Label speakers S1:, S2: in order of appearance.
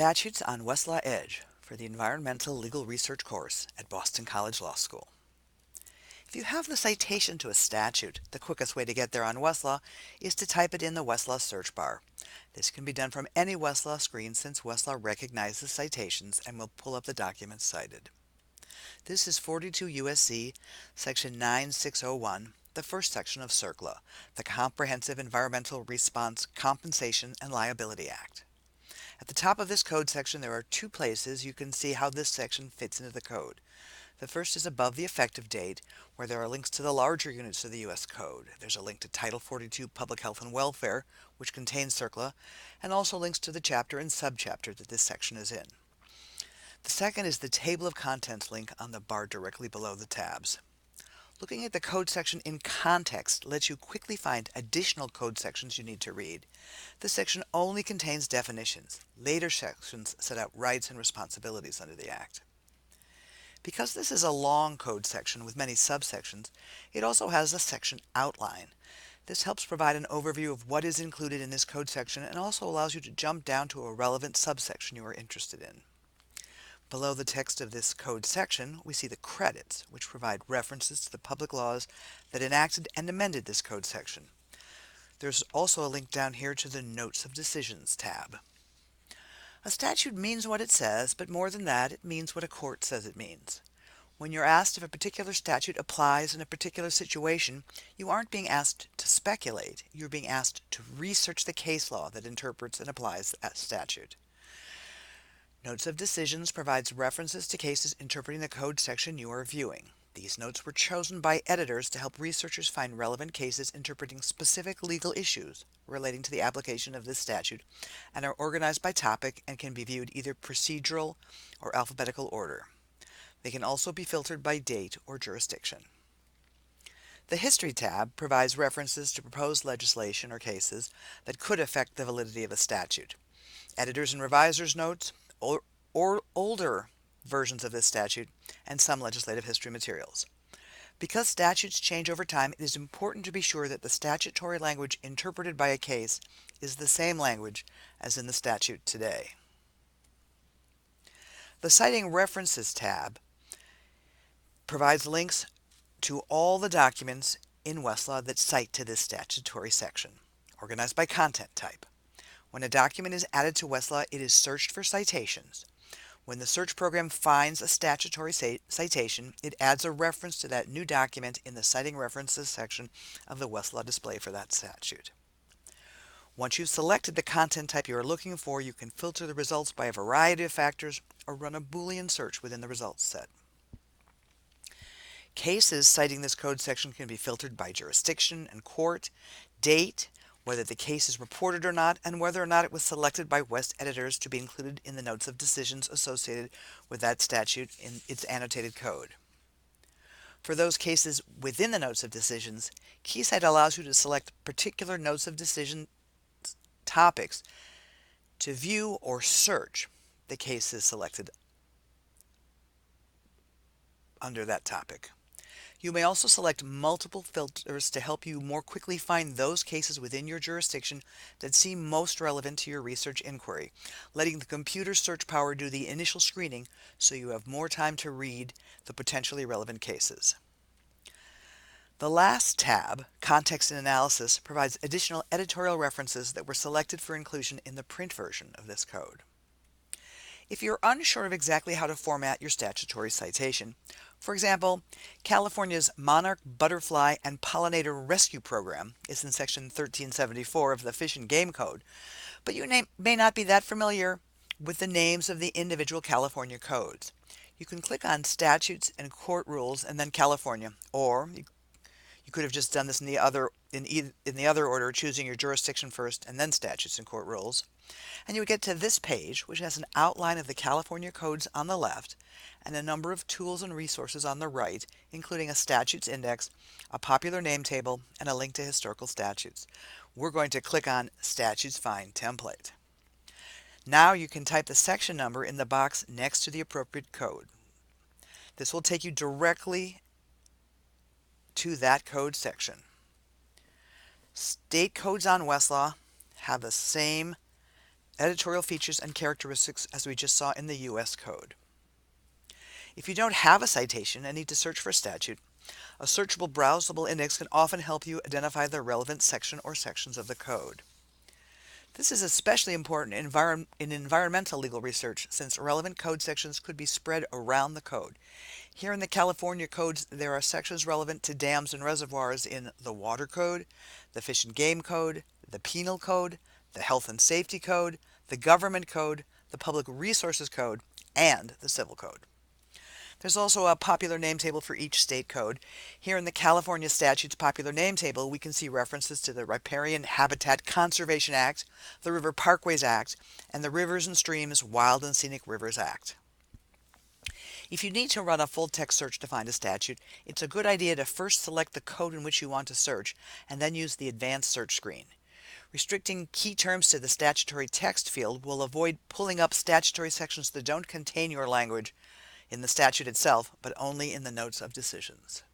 S1: Statutes on Westlaw Edge for the Environmental Legal Research course at Boston College Law School. If you have the citation to a statute, the quickest way to get there on Westlaw is to type it in the Westlaw search bar. This can be done from any Westlaw screen since Westlaw recognizes citations and will pull up the documents cited. This is 42 U.S.C. section 9601, the first section of CERCLA, the Comprehensive Environmental Response Compensation and Liability Act. At the top of this code section, there are two places you can see how this section fits into the code. The first is above the effective date, where there are links to the larger units of the U.S. Code. There's a link to Title 42 Public Health and Welfare, which contains CERCLA, and also links to the chapter and subchapter that this section is in. The second is the Table of Contents link on the bar directly below the tabs. Looking at the code section in context lets you quickly find additional code sections you need to read. This section only contains definitions. Later sections set out rights and responsibilities under the Act. Because this is a long code section with many subsections, it also has a section outline. This helps provide an overview of what is included in this code section and also allows you to jump down to a relevant subsection you are interested in. Below the text of this code section, we see the credits, which provide references to the public laws that enacted and amended this code section. There's also a link down here to the Notes of Decisions tab. A statute means what it says, but more than that, it means what a court says it means. When you're asked if a particular statute applies in a particular situation, you aren't being asked to speculate. You're being asked to research the case law that interprets and applies that statute. Notes of Decisions provides references to cases interpreting the code section you are viewing. These notes were chosen by editors to help researchers find relevant cases interpreting specific legal issues relating to the application of this statute and are organized by topic and can be viewed either procedural or alphabetical order. They can also be filtered by date or jurisdiction. The History tab provides references to proposed legislation or cases that could affect the validity of a statute. Editors and revisers' notes, or older versions of this statute, and some legislative history materials. Because statutes change over time, it is important to be sure that the statutory language interpreted by a case is the same language as in the statute today. The Citing References tab provides links to all the documents in Westlaw that cite to this statutory section, organized by content type. When a document is added to Westlaw, it is searched for citations. When the search program finds a statutory citation, it adds a reference to that new document in the Citing References section of the Westlaw display for that statute. Once you've selected the content type you are looking for, you can filter the results by a variety of factors or run a Boolean search within the results set. Cases citing this code section can be filtered by jurisdiction and court, date, whether the case is reported or not, and whether or not it was selected by West editors to be included in the notes of decisions associated with that statute in its annotated code. For those cases within the notes of decisions, KeyCite allows you to select particular notes of decision topics to view or search the cases selected under that topic. You may also select multiple filters to help you more quickly find those cases within your jurisdiction that seem most relevant to your research inquiry, letting the computer search power do the initial screening so you have more time to read the potentially relevant cases. The last tab, Context and Analysis, provides additional editorial references that were selected for inclusion in the print version of this code. If you're unsure of exactly how to format your statutory citation, for example, California's Monarch Butterfly and Pollinator Rescue Program is in Section 1374 of the Fish and Game Code, but you may not be that familiar with the names of the individual California codes. You can click on Statutes and Court Rules and then California, or you could have just done this in the other order, choosing your jurisdiction first and then Statutes and Court Rules. And you would get to this page, which has an outline of the California codes on the left and a number of tools and resources on the right, including a statutes index, a popular name table, and a link to historical statutes. We're going to click on Statutes Find Template. Now you can type the section number in the box next to the appropriate code. This will take you directly to that code section. State codes on Westlaw have the same editorial features and characteristics as we just saw in the U.S. Code. If you don't have a citation and need to search for a statute, a searchable browsable index can often help you identify the relevant section or sections of the code. This is especially important in environmental legal research, since relevant code sections could be spread around the code. Here in the California codes, there are sections relevant to dams and reservoirs in the Water Code, the Fish and Game Code, the Penal Code, the Health and Safety Code, the Government Code, the Public Resources Code, and the Civil Code. There's also a popular name table for each state code. Here in the California Statutes Popular Name Table, we can see references to the Riparian Habitat Conservation Act, the River Parkways Act, and the Rivers and Streams Wild and Scenic Rivers Act. If you need to run a full-text search to find a statute, it's a good idea to first select the code in which you want to search, and then use the advanced search screen. Restricting key terms to the statutory text field will avoid pulling up statutory sections that don't contain your language in the statute itself, but only in the notes of decisions.